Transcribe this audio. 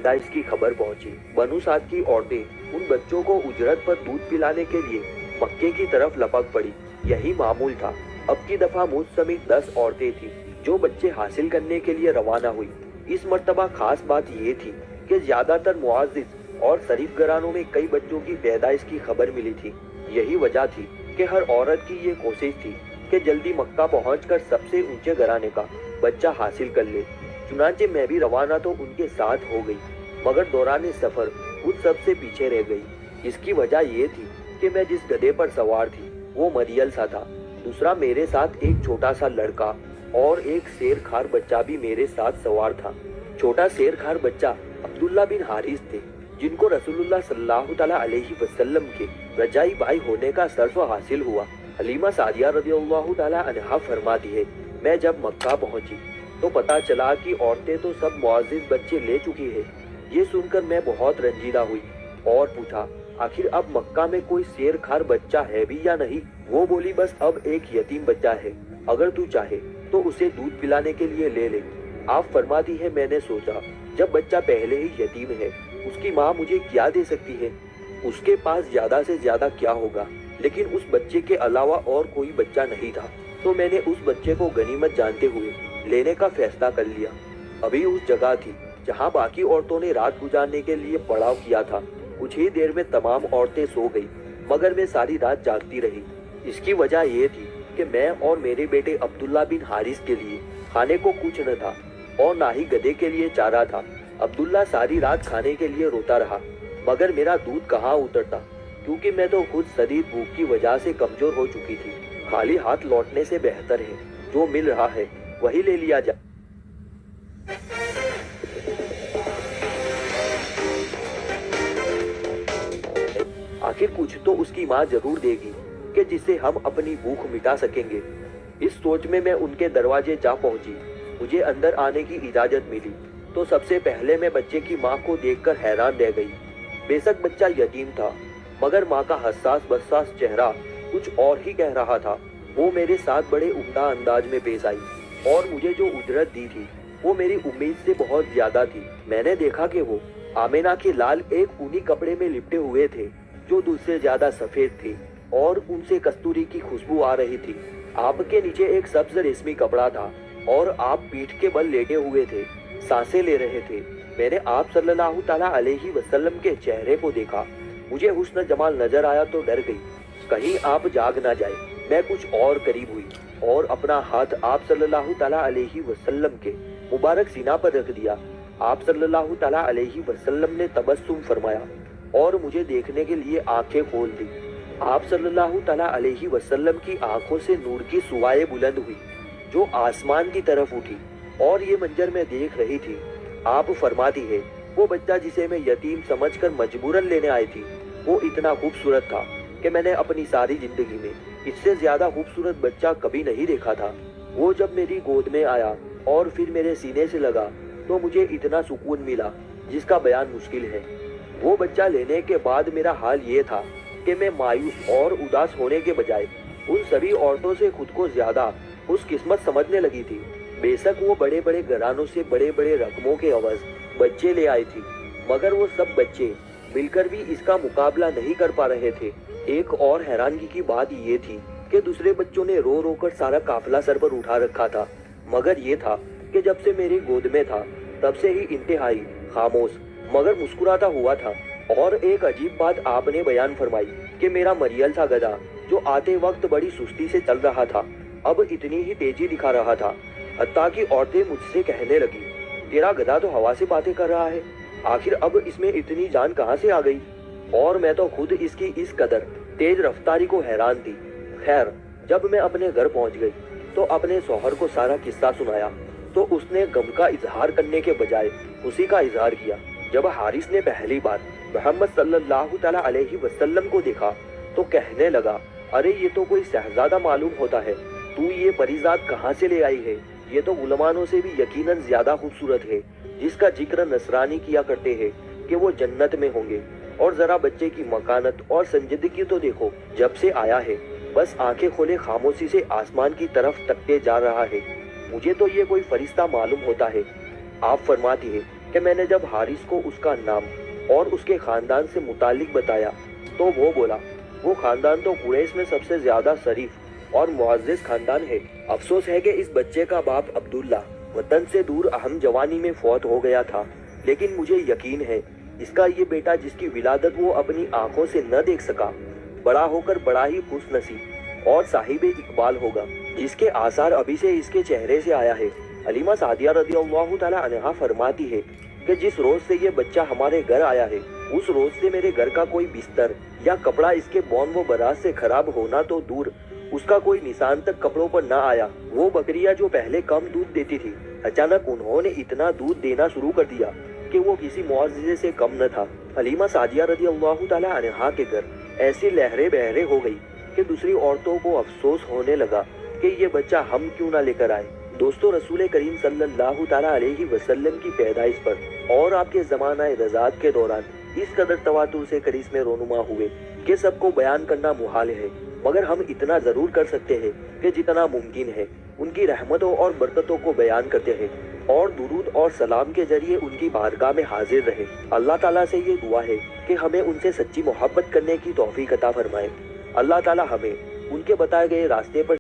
पैदाइश की खबर पहुंची। बनु साद की औरतें उन बच्चों को उजरत पर दूध पिलाने के लिए मक्के की तरफ लपक पड़ी। यही मामूल था। अब की दफा मुझ समेत 10 औरतें थी जो बच्चे हासिल करने के लिए रवाना हुई। इस मर्तबा खास बात ये थी कि ज्यादातर मुआजिज और शरीफ घरानों में कई बच्चों की पैदाइश की खबर मिली थी। यही वजह थी कि हर औरत की ये कोशिश थी कि जल्दी मक्का पहुंचकर सबसे ऊंचे घराने का बच्चा हासिल कर ले। चुनांचे मैं भी रवाना तो उनके साथ हो गई, मगर दौरान सफर उन सबसे पीछे रह गई। इसकी वजह ये थी कि मैं जिस गधे पर सवार थी वो मरियल सा था। दूसरा, मेरे साथ एक छोटा सा लड़का और एक शेरखार बच्चा भी मेरे साथ सवार था। छोटा शेरखार बच्चा अब्दुल्ला बिन हारिस थे, जिनको रसूलुल्लाह सल्लल्लाहु तआला अलैहि वसल्लम के रजाई भाई होने का शर्फ हासिल हुआ। हलीमा सादिया रज़ियल्लाहु तआला अन्हा फरमाती है, मैं जब मक्का पहुंची तो पता चला कि औरतें तो सब मुआजिज बच्चे ले चुकी है। ये सुनकर मैं बहुत रंजीदा हुई और पूछा, आखिर अब मक्का में कोई शेरखार बच्चा है भी या नहीं? वो बोली, बस अब एक यतीम बच्चा है, अगर तू चाहे तो उसे दूध पिलाने के लिए ले ले। आप फरमाती है, मैंने सोचा जब बच्चा पहले ही यतीम है उसकी माँ मुझे क्या दे सकती है? उसके पास ज्यादा से ज्यादा क्या होगा? लेकिन उस बच्चे के अलावा और कोई बच्चा नहीं था, तो मैंने उस बच्चे को गनीमत जानते हुए लेने का फैसला कर लिया। अभी उस जगह थी जहाँ बाकी औरतों ने रात गुजारने के लिए पड़ाव किया था। कुछ ही देर में तमाम औरतें सो गई, मगर मैं सारी रात जागती रही। इसकी वजह ये थी कि मैं और मेरे बेटे अब्दुल्ला बिन हारिस के लिए खाने को कुछ न था और ना ही गधे के लिए चारा था। अब्दुल्ला सारी रात खाने के लिए रोता रहा, मगर मेरा दूध कहाँ उतरता, क्योंकि मैं तो खुद शदीद भूख की वजह से कमजोर हो चुकी थी। खाली हाथ लौटने से बेहतर है जो मिल रहा है वही ले लिया जाए। आखिर कुछ तो उसकी माँ जरूर देगी कि जिससे हम अपनी भूख मिटा सकेंगे। इस सोच में मैं उनके दरवाजे जा पहुंची। मुझे अंदर आने की इजाजत मिली तो सबसे पहले मैं बच्चे की माँ को देखकर हैरान रह गई। बेशक बच्चा यतीम था, मगर माँ का हसास बसास चेहरा कुछ और ही कह रहा था। वो मेरे साथ बड़े उम्दा अंदाज में पेश आई और मुझे जो उजरत दी थी वो मेरी उम्मीद से बहुत ज्यादा थी। मैंने देखा कि वो आमिना के लाल एक ऊनी कपड़े में लिपटे हुए थे जो दूध से ज्यादा सफेद थे और उनसे कस्तूरी की खुशबू आ रही थी। आपके नीचे एक सब्ज रेशमी कपड़ा था और आप पीठ के बल लेटे हुए थे, सांसें ले रहे थे। मैंने आप सल्लल्लाहु तआला अलैहि वसल्लम के चेहरे को देखा। मुझे हुस्न जमाल नजर आया तो डर गई, कहीं आप जाग ना जाए। मैं कुछ और करीब हुई और अपना हाथ आप सल्लल्लाहु तआला अलैहि वसल्लम के मुबारक सीना पर रख दिया। आप सल्लल्लाहु तआला अलैहि वसल्लम ने तबस्सुम फरमाया और मुझे देखने के लिए आंखें खोल दी। आप सल्लल्लाहु तआला अलैहि वसल्लम की आंखों से नूर की सुवाएं बुलंद हुई जो आसमान की तरफ उठी और ये मंजर मैं देख रही थी। आप फरमाती है, वो बच्चा जिसे मैं यतीम समझकर मजबूरन लेने आई थी वो इतना खूबसूरत था कि मैंने अपनी सारी जिंदगी में इससे ज्यादा खूबसूरत बच्चा कभी नहीं देखा था। वो जब मेरी गोद में आया और फिर मेरे सीने से लगा तो मुझे इतना सुकून मिला जिसका बयान मुश्किल है। वो बच्चा लेने के बाद मेरा हाल ये था कि मैं मायूस और उदास होने के बजाय उन सभी औरतों से खुद को ज्यादा खुशकिस्मत समझने लगी थी। बेशक वो बड़े बड़े घरानों से बड़े बड़े रकमों के अवज बच्चे ले आई थी, मगर वो सब बच्चे मिलकर भी इसका मुकाबला नहीं कर पा रहे थे। एक और हैरानगी की बात ये थी कि दूसरे बच्चों ने रो रो कर सारा काफिला सर पर उठा रखा था, मगर ये था कि जब से मेरी गोद में था तब से ही इंतहाई खामोश मगर मुस्कुराता हुआ था। और एक अजीब बात आपने बयान फरमाई कि मेरा मरियल सा गधा जो आते वक्त बड़ी सुस्ती से चल रहा था अब इतनी ही तेजी दिखा रहा था, हत्ता कि औरतें मुझसे कहने लगी, तेरा गधा तो हवा से बातें कर रहा है, आखिर अब इसमें इतनी जान कहाँ से आ गई? और मैं तो खुद इसकी इस कदर तेज रफ्तारी को हैरान थी। खैर, जब मैं अपने घर पहुंच गई तो अपने शौहर को सारा किस्सा सुनाया तो उसने गम का इजहार करने के बजाय खुशी का इजहार किया। जब हारिस ने पहली बार मोहम्मद सल्लल्लाहु तआला अलैहि वसल्लम को देखा तो कहने लगा, अरे ये तो कोई शहजादा मालूम होता है, तू ये परिजात कहाँ से ले आई है? ये तो गुलमानों से भी यकीनन ज्यादा खूबसूरत है, जिसका जिक्र नसरानी किया करते हैं कि वो जन्नत में होंगे। और जरा बच्चे की मकानत और संजीदगी तो देखो, जब से आया है बस आंखें खोले खामोशी से आसमान की तरफ तकते जा रहा है। मुझे तो ये कोई फरिश्ता मालूम होता है। आप फरमाती है, کہ میں نے جب حارث کو اس کا نام اور اس کے خاندان سے متعلق بتایا تو وہ بولا، وہ خاندان تو قریش میں سب سے زیادہ شریف اور معزز خاندان ہے۔ افسوس ہے کہ اس بچے کا باپ عبداللہ وطن سے دور اہم جوانی میں فوت ہو گیا تھا، لیکن مجھے یقین ہے اس کا یہ بیٹا جس کی ولادت وہ اپنی آنکھوں سے نہ دیکھ سکا، بڑا ہو کر بڑا ہی خوش نصیب اور صاحب اقبال ہوگا، جس کے آثار ابھی سے اس کے چہرے سے آیا ہے۔ حلیمہ سعدیہ رضی اللہ تعالی عنہا فرماتی ہے کہ جس روز سے یہ بچہ ہمارے گھر آیا ہے اس روز سے میرے گھر کا کوئی بستر یا کپڑا اس کے بون و براز سے خراب ہونا تو دور، اس کا کوئی نشان تک کپڑوں پر نہ آیا۔ وہ بکریاں جو پہلے کم دودھ دیتی تھی، اچانک انہوں نے اتنا دودھ دینا شروع کر دیا کہ وہ کسی معجزے سے کم نہ تھا۔ حلیمہ سعدیہ رضی اللہ تعالی عنہا کے گھر ایسی لہریں بہریں ہو گئی کہ دوسری عورتوں کو افسوس ہونے لگا کہ یہ بچہ ہم کیوں نہ لے کر آئے۔ دوستو، رسول کریم صلی اللہ تعالی علیہ وسلم کی پیدائش پر اور آپ کے زمانہ رضاعت کے دوران اس قدر تواتر سے کرشمے رونما ہوئے کہ سب کو بیان کرنا محال ہے، مگر ہم اتنا ضرور کر سکتے ہیں کہ جتنا ممکن ہے ان کی رحمتوں اور برکتوں کو بیان کرتے ہیں اور درود اور سلام کے ذریعے ان کی بارگاہ میں حاضر رہے۔ اللہ تعالیٰ سے یہ دعا ہے کہ ہمیں ان سے سچی محبت کرنے کی توفیق عطا فرمائے۔ اللہ تعالیٰ ہمیں ان کے بتائے گئے راستے پر